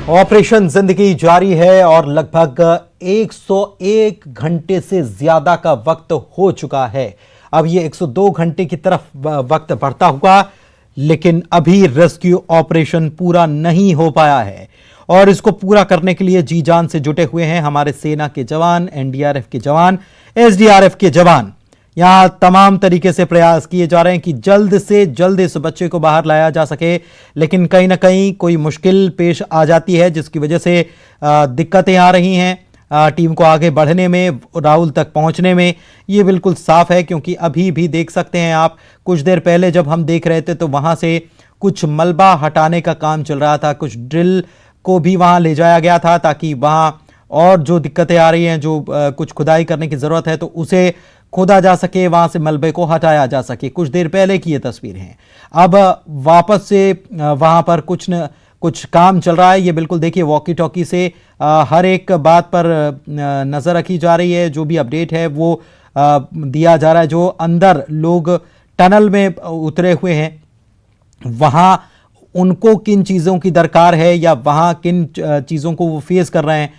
Operation जिंदगी जारी है और लगभग 101 घंटे से ज्यादा का वक्त हो चुका है। अब ये 102 घंटे की तरफ वक्त बढ़ता हुआ, लेकिन अभी रेस्क्यू ऑपरेशन पूरा नहीं हो पाया है और इसको पूरा करने के लिए जी जान से जुटे हुए हैं हमारे सेना के जवान, एनडीआरएफ के जवान, एसडीआरएफ के जवान। यहां तमाम तरीके से प्रयास किए जा रहे हैं कि जल्द से जल्द इस बच्चे को बाहर लाया जा सके, लेकिन कहीं ना कहीं कोई मुश्किल पेश आ जाती है जिसकी वजह से दिक्कतें आ रही हैं टीम को आगे बढ़ने में, राहुल तक पहुंचने में। ये बिल्कुल साफ है क्योंकि अभी भी देख सकते हैं आप, कुछ देर पहले जब हम देख रहे थे तो वहां से कुछ मलबा हटाने का काम चल रहा था, कुछ ड्रिल को भी वहां ले जाया गया था ताकि वहां और जो दिक्कतें आ रही हैं, जो कुछ खुदाई करने की जरूरत है तो उसे खोदा जा सके, वहां से मलबे को हटाया जा सके। कुछ देर पहले की ये तस्वीर है। अब वापस से वहां पर कुछ काम चल रहा है। ये बिल्कुल देखिए, वॉकी टॉकी से हर एक बात पर नजर रखी जा रही है। जो भी अपडेट है वो दिया जा रहा है। जो अंदर लोग टनल में उतरे हुए हैं वहां उनको किन चीज़ों की दरकार है या वहां किन चीज़ों को वो फेस कर रहे हैं,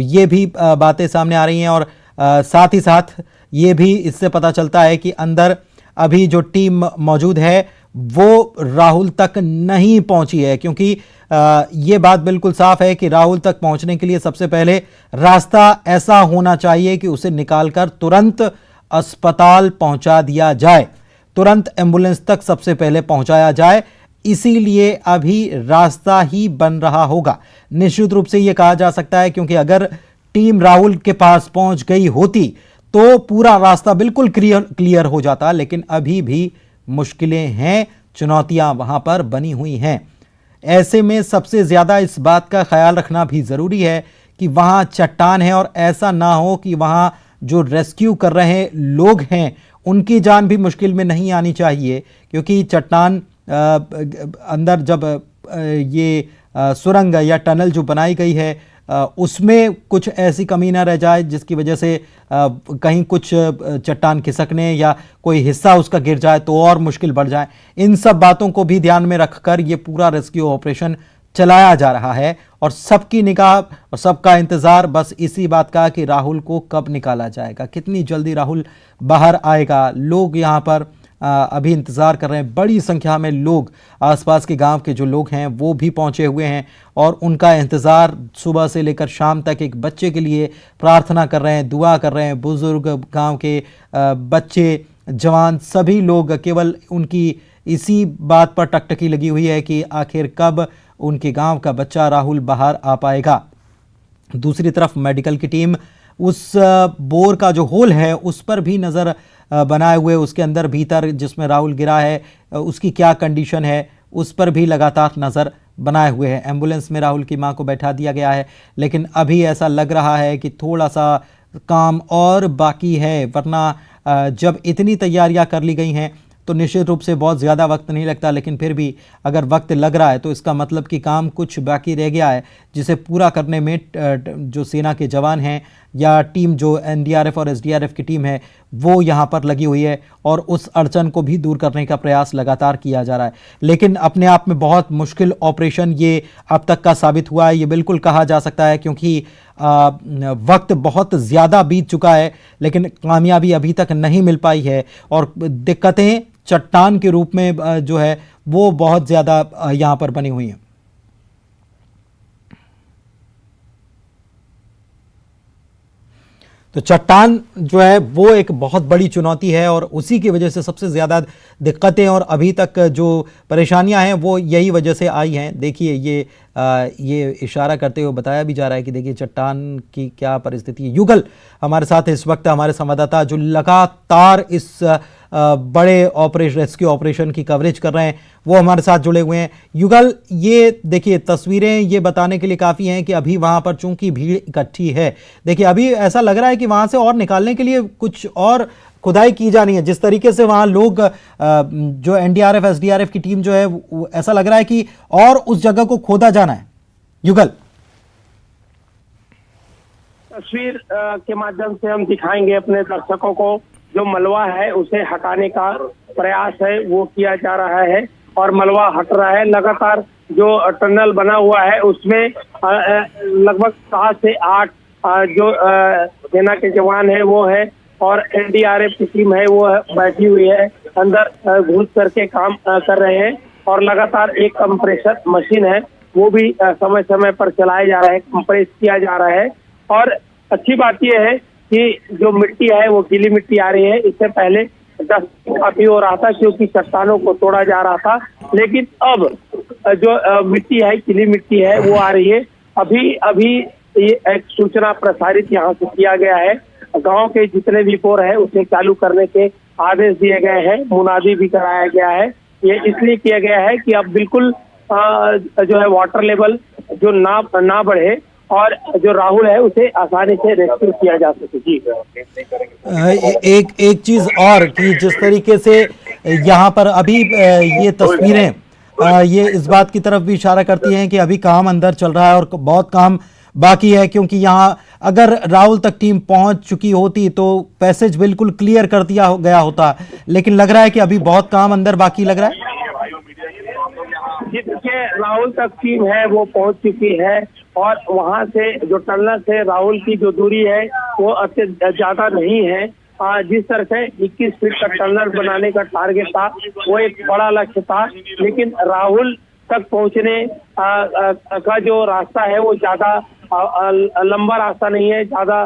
ये भी बातें सामने आ रही हैं। और साथ ही साथ ये भी इससे पता चलता है कि अंदर अभी जो टीम मौजूद है वो राहुल तक नहीं पहुंची है, क्योंकि ये बात बिल्कुल साफ है कि राहुल तक पहुंचने के लिए सबसे पहले रास्ता ऐसा होना चाहिए कि उसे निकालकर तुरंत अस्पताल पहुंचा दिया जाए, तुरंत एम्बुलेंस तक सबसे पहले पहुंचाया जाए। इसीलिए अभी रास्ता ही बन रहा होगा। निश्चित रूप से यह कहा जा सकता है क्योंकि अगर टीम राहुल के पास पहुंच गई होती तो पूरा रास्ता बिल्कुल क्लियर हो जाता, लेकिन अभी भी मुश्किलें हैं, चुनौतियां वहां पर बनी हुई हैं। ऐसे में सबसे ज्यादा इस बात का ख्याल रखना भी जरूरी है कि वहां चट्टान है और ऐसा ना हो कि वहां जो रेस्क्यू कर रहे लोग हैं उनकी जान भी मुश्किल में नहीं आनी चाहिए, क्योंकि चट्टान अंदर जब ये सुरंग या टनल जो बनाई गई है उसमें कुछ ऐसी कमी ना रह जाए जिसकी वजह से कहीं कुछ चट्टान खिसकने या कोई हिस्सा उसका गिर जाए तो और मुश्किल बढ़ जाए। इन सब बातों को भी ध्यान में रखकर ये पूरा रेस्क्यू ऑपरेशन चलाया जा रहा है और सबकी निगाह और सबका इंतजार बस इसी बात का कि राहुल को कब निकाला जाएगा, कितनी जल्दी राहुल बाहर आएगा। लोग यहाँ पर अभी इंतज़ार कर रहे हैं। बड़ी संख्या में लोग, आसपास के गांव के जो लोग हैं वो भी पहुंचे हुए हैं और उनका इंतज़ार सुबह से लेकर शाम तक एक बच्चे के लिए प्रार्थना कर रहे हैं, दुआ कर रहे हैं। बुजुर्ग, गांव के बच्चे, जवान, सभी लोग केवल उनकी इसी बात पर टकटकी लगी हुई है कि आखिर कब उनके गांव का बच्चा राहुल बाहर आ पाएगा। दूसरी तरफ मेडिकल की टीम उस बोर का जो होल है उस पर भी नज़र बनाए हुए, उसके अंदर भीतर जिसमें राहुल गिरा है उसकी क्या कंडीशन है उस पर भी लगातार नज़र बनाए हुए हैं। एम्बुलेंस में राहुल की मां को बैठा दिया गया है, लेकिन अभी ऐसा लग रहा है कि थोड़ा सा काम और बाकी है, वरना जब इतनी तैयारियां कर ली गई हैं तो निश्चित रूप से बहुत ज़्यादा वक्त नहीं लगता। लेकिन फिर भी अगर वक्त लग रहा है तो इसका मतलब कि काम कुछ बाकी रह गया है, जिसे पूरा करने में जो सेना के जवान हैं या टीम जो एनडीआरएफ और एसडीआरएफ की टीम है वो यहाँ पर लगी हुई है और उस अड़चन को भी दूर करने का प्रयास लगातार किया जा रहा है। लेकिन अपने आप में बहुत मुश्किल ऑपरेशन ये अब तक का साबित हुआ है, ये बिल्कुल कहा जा सकता है, क्योंकि वक्त बहुत ज़्यादा बीत चुका है लेकिन कामयाबी अभी तक नहीं मिल पाई है और दिक्कतें चट्टान के रूप में जो है वो बहुत ज़्यादा यहाँ पर बनी हुई हैं। तो चट्टान जो है वो एक बहुत बड़ी चुनौती है और उसी की वजह से सबसे ज़्यादा दिक्कतें और अभी तक जो परेशानियां हैं वो यही वजह से आई हैं। देखिए ये इशारा करते हुए बताया भी जा रहा है कि देखिए चट्टान की क्या परिस्थिति है। युगल हमारे साथ इस वक्त हमारे संवाददाता जो लगातार इस बड़े रेस्क्यू ऑपरेशन की कवरेज कर रहे हैं वो हमारे साथ जुड़े हुए हैं। युगल, ये देखिए तस्वीरें ये बताने के लिए काफ़ी हैं कि अभी वहाँ पर चूंकि भीड़ इकट्ठी है, देखिए अभी ऐसा लग रहा है कि वहाँ से और निकालने के लिए कुछ और खुदाई की जानी है। जिस तरीके से वहाँ लोग जो एनडीआरएफ एसडीआरएफ की टीम जो है ऐसा लग रहा है कि और उस जगह को खोदा जाना है। युगल, तस्वीर के माध्यम से हम दिखाएंगे अपने दर्शकों को, जो मलबा है उसे हटाने का प्रयास है वो किया जा रहा है और मलबा हट रहा है। लगातार जो टनल बना हुआ है उसमें लगभग 7 से 8 जो सेना के जवान है वो है और एनडीआरएफ की टीम है वो बैठी हुई है, अंदर घुस करके काम कर रहे हैं। और लगातार एक कंप्रेसर मशीन है वो भी समय समय पर चलाया जा रहा है, कंप्रेस किया जा रहा है। और अच्छी बात यह है कि जो मिट्टी है वो गीली मिट्टी आ रही है। इससे पहले डस्ट काफी हो रहा था क्योंकि चट्टानों को तोड़ा जा रहा था, लेकिन अब जो मिट्टी है, गीली मिट्टी है वो आ रही है। अभी ये एक सूचना प्रसारित यहाँ से किया गया है, गांव के जितने भी बोर है उसे चालू करने के आदेश दिए गए हैं, मुनादी भी कराया गया है। ये इसलिए किया गया है कि अब बिल्कुल जो है वाटर लेवल जो ना बढ़े और जो राहुल है उसे आसानी से रेस्क्यू किया जा सके। जी एक चीज और कि जिस तरीके से यहाँ पर अभी ये तस्वीरें ये इस बात की तरफ भी इशारा करती हैं कि अभी काम अंदर चल रहा है और बहुत काम बाकी है, क्योंकि यहाँ अगर राहुल तक टीम पहुंच चुकी होती तो पैसेज बिल्कुल क्लियर कर दिया गया होता, लेकिन लग रहा है कि अभी बहुत काम अंदर बाकी लग रहा है। जिसके राहुल तक टीम है वो पहुंच चुकी है और वहां से जो टनल से राहुल की जो दूरी है वो अत्यंत ज्यादा नहीं है। जिस तरह से 21 फीट का टनल बनाने का टारगेट था वो एक बड़ा लक्ष्य था, लेकिन राहुल तक पहुंचने का जो रास्ता है वो ज्यादा लंबा रास्ता नहीं है, ज्यादा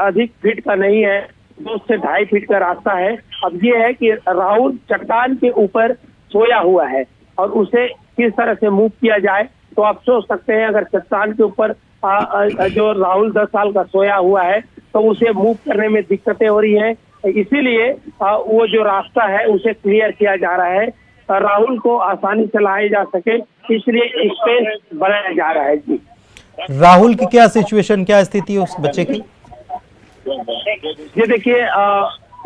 अधिक फीट का नहीं है, 2 से 2.5 फीट का रास्ता है। अब ये है कि राहुल चट्टान के ऊपर सोया हुआ है और उसे किस तरह से मूव किया जाए। तो आप सोच सकते हैं अगर चट्टान के ऊपर जो राहुल 10 साल का सोया हुआ है तो उसे मूव करने में दिक्कतें हो रही हैं, इसीलिए वो जो रास्ता है उसे क्लियर किया जा रहा है, राहुल को आसानी से लाया जा सके, इसलिए स्पेस बनाया जा रहा है। जी राहुल की क्या सिचुएशन, क्या स्थिति है उस बच्चे की? ये देखिए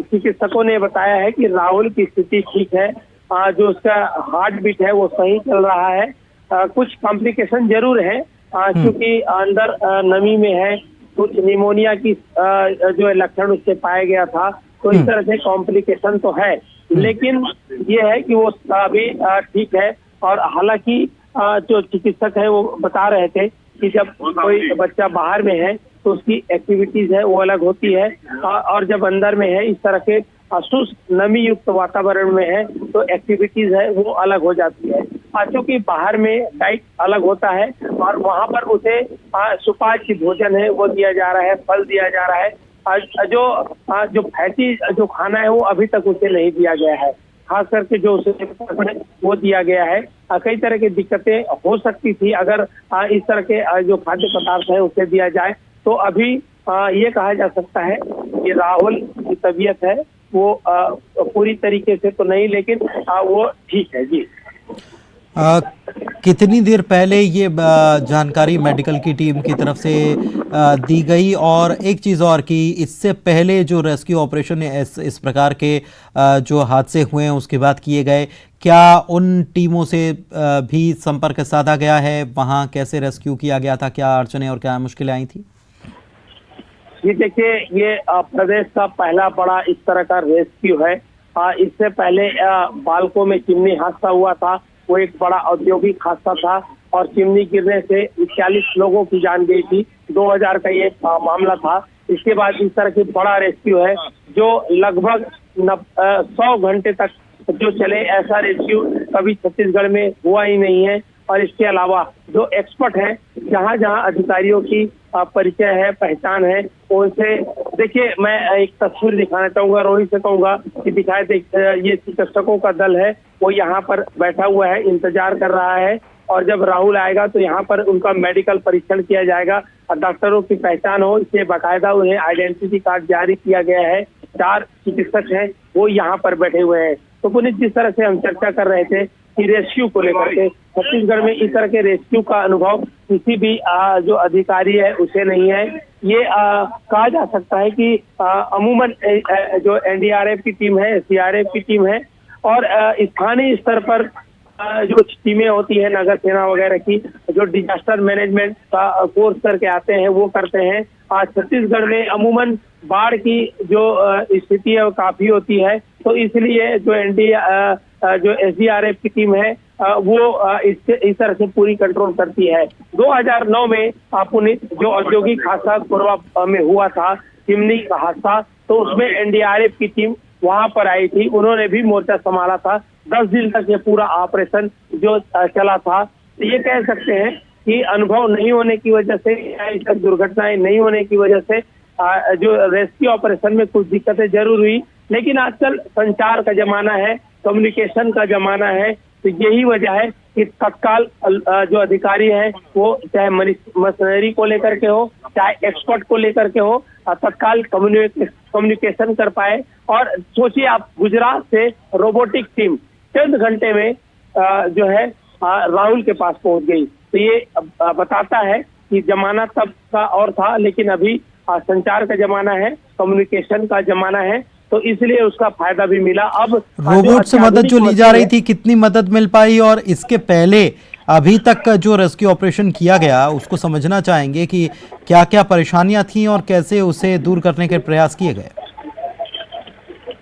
चिकित्सकों ने बताया है कि राहुल की स्थिति ठीक है, जो उसका हार्ट बीट है वो सही चल रहा है। कुछ कॉम्प्लिकेशन जरूर है क्योंकि अंदर नमी में है, कुछ निमोनिया की जो लक्षण उससे पाया गया था, तो इस तरह से कॉम्प्लिकेशन तो है, लेकिन ये है कि वो अभी ठीक है। और हालांकि जो चिकित्सक है वो बता रहे थे कि जब कोई बच्चा बाहर में है तो उसकी एक्टिविटीज है वो अलग होती है और जब अंदर में है इस तरह के शुष्क नमी युक्त वातावरण में है तो एक्टिविटीज है वो अलग हो जाती है। क्योंकि बाहर में डाइट अलग होता है और वहाँ पर उसे सुपाच्य भोजन है वो दिया जा रहा है, फल दिया जा रहा है। जो फैटी जो खाना है वो अभी तक उसे नहीं दिया गया है, खास करके जो उसे वो दिया गया है। कई तरह की दिक्कतें हो सकती थी अगर इस तरह के जो खाद्य पदार्थ है उसे दिया जाए। तो अभी ये कहा जा सकता है कि राहुल की तबीयत है वो पूरी तरीके से तो नहीं, लेकिन वो ठीक है। जी कितनी देर पहले ये जानकारी मेडिकल की टीम की तरफ से दी गई? और एक चीज़ और कि इससे पहले जो रेस्क्यू ऑपरेशन इस प्रकार के जो हादसे हुए हैं उसके बाद किए गए, क्या उन टीमों से भी संपर्क साधा गया है? वहाँ कैसे रेस्क्यू किया गया था, क्या अड़चनें और क्या मुश्किलें आई थी? ये देखिए ये प्रदेश का पहला बड़ा इस तरह का रेस्क्यू है। इससे पहले बालको में चिमनी हादसा हुआ था, वो एक बड़ा औद्योगिक हादसा था और चिमनी गिरने से 41 लोगों की जान गई थी, 2000 का ये मामला था। इसके बाद इस तरह की बड़ा रेस्क्यू है जो लगभग 100 घंटे तक जो चले, ऐसा रेस्क्यू कभी छत्तीसगढ़ में हुआ ही नहीं है। और इसके अलावा जो एक्सपर्ट हैं, जहाँ जहाँ अधिकारियों की परिचय है, पहचान है, उनसे देखिए मैं एक तस्वीर दिखाना चाहूंगा, रोहित से कहूंगा कि दिखाए। ये चिकित्सकों का दल है वो यहाँ पर बैठा हुआ है, इंतजार कर रहा है और जब राहुल आएगा तो यहाँ पर उनका मेडिकल परीक्षण किया जाएगा और डॉक्टरों की पहचान हो इसलिए बाकायदा उन्हें आइडेंटिटी कार्ड जारी किया गया है। 4 चिकित्सक हैं वो यहाँ पर बैठे हुए हैं। तो पुनीत, जिस तरह से हम चर्चा कर रहे थे कि रेस्क्यू को लेकर के, छत्तीसगढ़ में इस तरह के रेस्क्यू का अनुभव किसी भी जो अधिकारी है उसे नहीं है। ये कहा जा सकता है कि अमूमन जो एनडीआरएफ की टीम है, सीआरएफ की टीम है और स्थानीय स्तर पर जो टीमें होती है नगर सेना वगैरह की, जो डिजास्टर मैनेजमेंट का कोर्स करके आते हैं वो करते हैं। आज छत्तीसगढ़ में अमूमन बाढ़ की जो स्थिति है वो काफी होती है, तो इसलिए जो जो एसडीआरएफ की टीम है वो इस तरह से पूरी कंट्रोल करती है। 2009 में पुनीत जो औद्योगिक हादसा कोरबा में हुआ था, चिमनी का हादसा, तो उसमें एनडीआरएफ की टीम वहां पर आई थी, उन्होंने भी मोर्चा संभाला था। 10 दिन तक ये पूरा ऑपरेशन जो चला था। तो ये कह सकते हैं कि अनुभव नहीं होने की वजह से, दुर्घटनाएं नहीं होने की वजह से जो रेस्क्यू ऑपरेशन में कुछ दिक्कतें जरूर हुई, लेकिन आजकल संचार का जमाना है, कम्युनिकेशन का जमाना है, तो यही वजह है कि तत्काल जो अधिकारी है वो चाहे मशीनरी को लेकर के हो, चाहे एक्सपर्ट को लेकर के हो, तत्काल कम्युनिकेशन कर पाए। और सोचिए आप, गुजरात से रोबोटिक टीम चंद घंटे में जो है राहुल के पास पहुंच गई। तो ये बताता है कि जमाना तब का और था, लेकिन अभी संचार का जमाना है, कम्युनिकेशन का जमाना है, तो इसलिए उसका फायदा भी मिला। अब रोबोट से मदद जो ली जा रही थी, कितनी मदद मिल पाई, और इसके पहले अभी तक जो रेस्क्यू ऑपरेशन किया गया उसको समझना चाहेंगे कि क्या क्या परेशानियां थी और कैसे उसे दूर करने के प्रयास किए गए।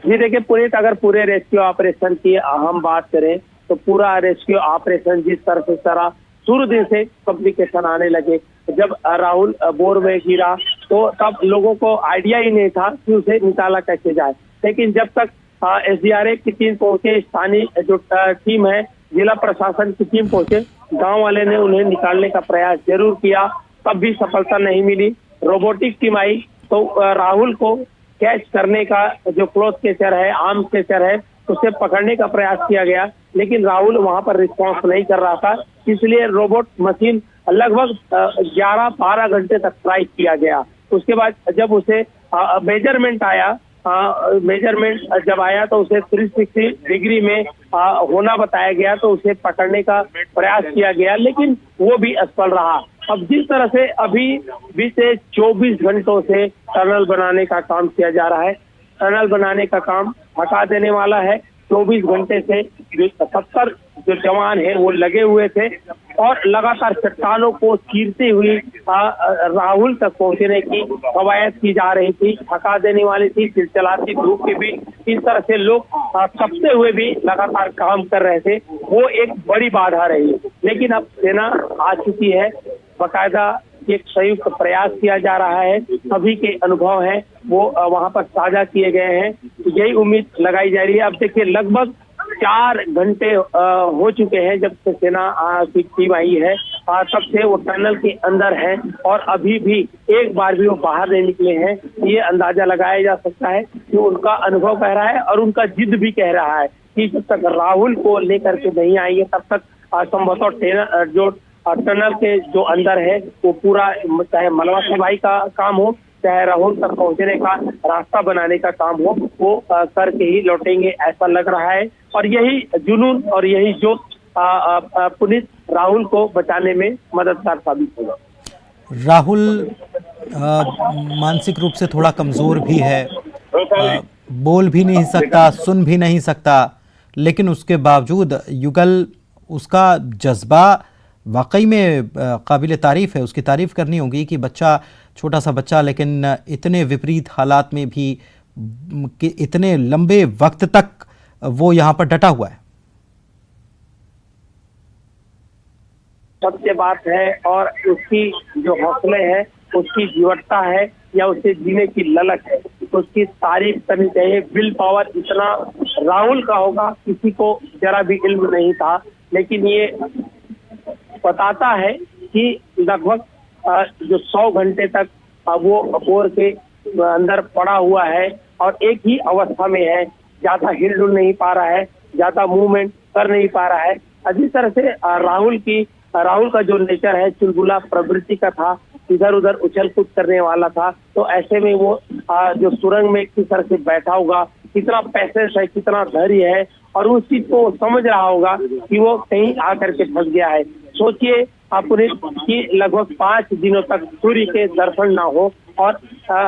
जी देखिए पुनीत, अगर पूरे रेस्क्यू ऑपरेशन की हम बात करें तो पूरा रेस्क्यू ऑपरेशन जिस तरह से चला, शुरू दिन से कॉम्प्लिकेशन आने लगे। जब राहुल बोर में गिरा तो तब लोगों को आइडिया ही नहीं था कि उसे निकाला कैसे जाए, लेकिन जब तक एसडीआरएफ की टीम पहुंचे, स्थानीय जो टीम है, जिला प्रशासन की टीम पहुंचे, गांव वाले ने उन्हें निकालने का प्रयास जरूर किया, तब भी सफलता नहीं मिली। रोबोटिक टीम आई तो राहुल को कैच करने का जो क्लोथ कैचर है, आर्म कैचर है, उसे पकड़ने का प्रयास किया गया, लेकिन राहुल वहां पर रिस्पॉन्स नहीं कर रहा था, इसलिए रोबोट मशीन लगभग 11-12 घंटे तक ट्राई किया गया। उसके बाद जब उसे मेजरमेंट आया, मेजरमेंट जब आया तो उसे 360 डिग्री में होना बताया गया, तो उसे पकड़ने का प्रयास किया गया, लेकिन वो भी असफल रहा। अब जिस तरह से अभी बीते 24 घंटों से टनल बनाने का काम किया जा रहा है, टनल बनाने का काम हटा देने वाला है। 24 घंटे से जो 70 जो जवान है वो लगे हुए थे और लगातार चट्टानों को चीरते हुए राहुल तक पहुंचने की कवायद की जा रही थी। थका देने वाली थी, चिलचिलाती धूप के बीच इस तरह से लोग तपते हुए भी लगातार काम कर रहे थे, वो एक बड़ी बाधा रही। लेकिन अब सेना आ चुकी है, बाकायदा एक संयुक्त प्रयास किया जा रहा है, सभी के अनुभव हैं वो वहां पर साझा किए गए हैं, यही उम्मीद लगाई जा रही है। अब देखिए लगभग 4 घंटे हो चुके हैं जब से सेना की टीम आई है, तब से वो टनल के अंदर है और अभी भी एक बार भी वो बाहर नहीं निकले हैं। ये अंदाजा लगाया जा सकता है कि उनका अनुभव कह रहा है और उनका जिद भी कह रहा है कि जब तक राहुल को लेकर के नहीं आएंगे तब तक संभवतः जो टनल के जो अंदर है वो पूरा, चाहे मलबा सफाई का काम हो, चाहे राहुल तक पहुंचने का रास्ता बनाने का काम हो, वो करके ही लौटेंगे ऐसा लग रहा है। और यही जुनून और यही जो पुनीत राहुल को बचाने में मददगार साबित होगा। राहुल मानसिक रूप से थोड़ा कमजोर भी है, बोल भी नहीं सकता, सुन भी नहीं सकता, लेकिन उसके बावजूद युगल उसका जज्बा वाकई में काबिल तारीफ़ है। उसकी तारीफ़ करनी होगी कि बच्चा, छोटा सा बच्चा, लेकिन इतने विपरीत हालात में भी कि इतने लंबे वक्त तक वो यहाँ पर डटा हुआ है। सत्य बात है और उसकी जो हौसले है, उसकी जीवटता है या उसे जीने की ललक है, उसकी तारीफ करनी चाहिए। विल पावर इतना राहुल का होगा किसी को जरा भी इल्म नहीं था, लेकिन ये बताता है कि लगभग जो 100 घंटे तक वो बोर के अंदर पड़ा हुआ है और एक ही अवस्था में है, ज्यादा हिलडुल नहीं पा रहा है, ज्यादा मूवमेंट कर नहीं पा रहा है। जिस तरह से राहुल का जो नेचर है, चुलबुला प्रवृत्ति का था, इधर उधर उछल कूद करने वाला था, तो ऐसे में वो जो सुरंग में किस तरह से बैठा होगा, कितना पैसेंस है, कितना धैर्य है और उस चीज को समझ रहा होगा कि वो कहीं आकर के फंस गया है। सोचिए आपने कि लगभग 5 दिनों तक सूर्य के दर्शन ना हो और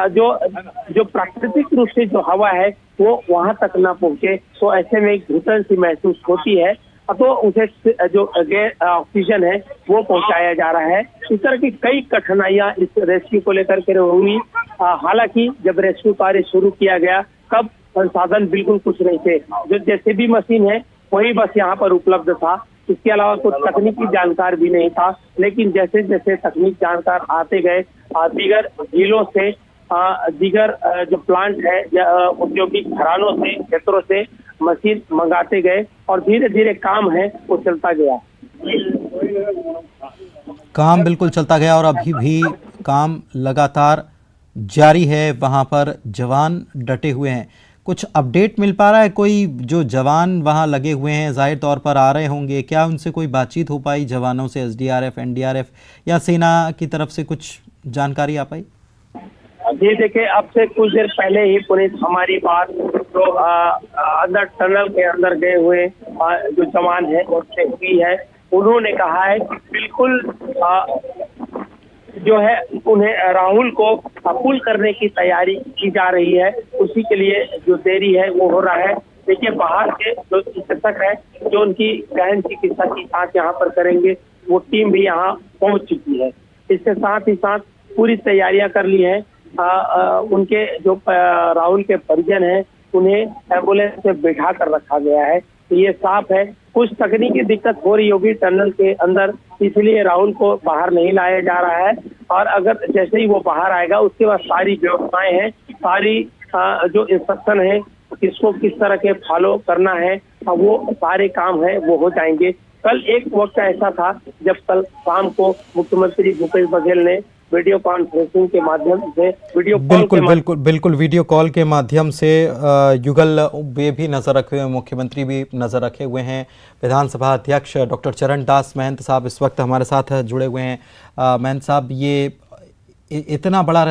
जो प्राकृतिक रूप से जो हवा है वो वहां तक ना पहुंचे, तो ऐसे में घुटन सी महसूस होती है, तो उसे जो ऑक्सीजन है वो पहुंचाया जा रहा है। इस तरह की कई कठिनाइयां इस रेस्क्यू को लेकर के हुई। हालांकि जब रेस्क्यू कार्य शुरू किया गया तब संसाधन बिल्कुल कुछ नहीं थे। जो जेसीबी मशीन है वही बस यहाँ पर उपलब्ध था। इसके अलावा कुछ तकनीकी जानकार भी नहीं था। लेकिन जैसे जैसे तकनीक जानकार आते गए, दीगर जिलों से, दीगर जो प्लांट है औद्योगिक घरानों से, क्षेत्रों से मशीन मंगाते गए और धीरे धीरे काम है वो चलता गया। काम बिल्कुल चलता गया और अभी भी काम लगातार जारी है। वहां पर जवान डटे हुए हैं। कुछ अपडेट मिल पा रहा है? कोई जो जवान वहां लगे हुए हैं जाहिर तौर पर आ रहे होंगे, क्या उनसे कोई बातचीत हो पाई जवानों से, एसडीआरएफ, एनडीआरएफ या सेना की तरफ से कुछ जानकारी आ पाई? जी देखिए, अब से कुछ देर पहले ही पुलिस हमारी बात तो अंदर टनल के अंदर गए हुए जो जवान है उससे हुई है। उन्होंने कहा है कि बिल्कुल जो है उन्हें राहुल को पुल करने की तैयारी की जा रही है। उसी के लिए जो देरी है वो हो रहा है। देखिए, बाहर के जो चिकित्सक है जो उनकी गहन चिकित्सा की जांच यहाँ पर करेंगे, वो टीम भी यहाँ पहुंच चुकी है। इसके साथ ही साथ पूरी तैयारियां कर ली है। उनके जो राहुल के परिजन हैं उन्हें एम्बुलेंस से बिठा कर रखा गया है। तो ये साफ है कुछ तकनीकी दिक्कत हो रही होगी टनल के अंदर, इसलिए राहुल को बाहर नहीं लाया जा रहा है। और अगर जैसे ही वो बाहर आएगा उसके बाद सारी व्यवस्थाएं हैं, सारी जो इंस्ट्रक्शन है किसको किस तरह के फॉलो करना है, वो सारे काम है वो हो जाएंगे। कल एक वक्त ऐसा था जब कल शाम को मुख्यमंत्री भूपेश बघेल ने वीडियो कॉन्फ्रेंसिंग के माध्यम से बिल्कुल वीडियो कॉल के माध्यम से युगल वे भी नजर रखे हुए, मुख्यमंत्री भी नजर रखे हुए हैं। विधानसभा अध्यक्ष डॉक्टर चरण दास महंत साहब इस वक्त हमारे साथ जुड़े हुए हैं। महंत साहब, ये इतना बड़ा